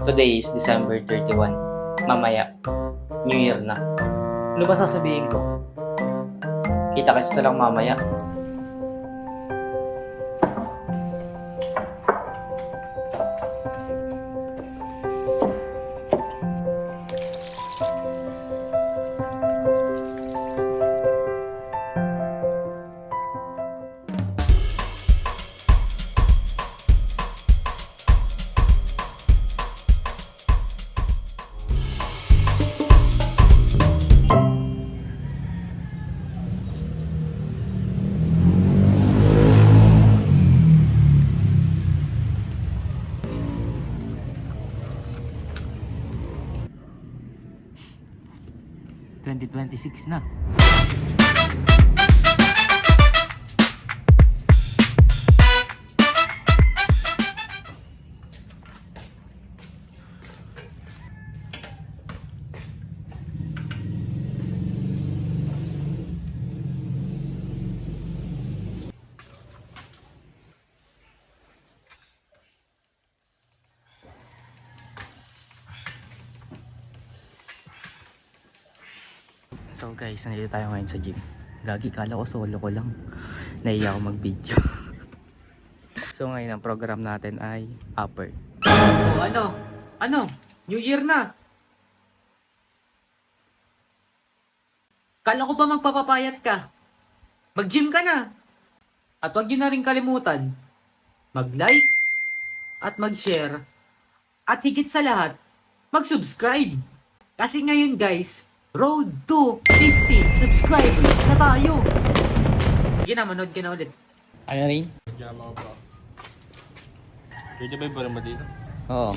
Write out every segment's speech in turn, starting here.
Today is December 31. Mamaya, New Year na. Ano ba sasabihin ko? Kita-kits na lang mamaya. ...2026 na. So guys, nandito tayo ngayon sa gym. Gagi, kala ko solo ko lang. Naiya ako mag-video. So ngayon ang program natin ay upper. Oh, ano? Ano? New Year na. Kala ko ba magpapapayat ka? Mag-gym ka na. At huwag nyo na rin kalimutan, mag-like at mag-share. At higit sa lahat, mag-subscribe. Kasi ngayon guys, road to 50 subscribers na tayo. Sige na, manood ka na ulit. Ano rin? Yama pa. Pwede ba yung mo dito? Oo.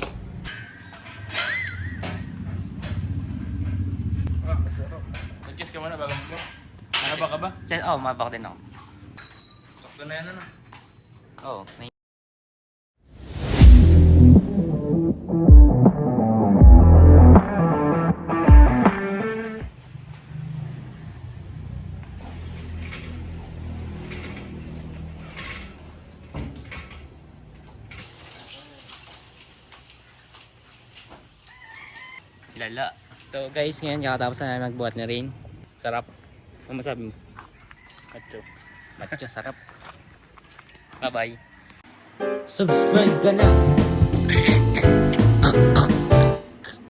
Nag-kiss ka muna bago mo. Ano ba ka ba? Oo, mabak din ako. Sakto na yan ano. Oo. Lala. So guys, ngayon kakatapos na namin magbuhat na rin. Sarap. Ano masabi mo? Macho. Macho, sarap. Bye bye. Subscribe ka na.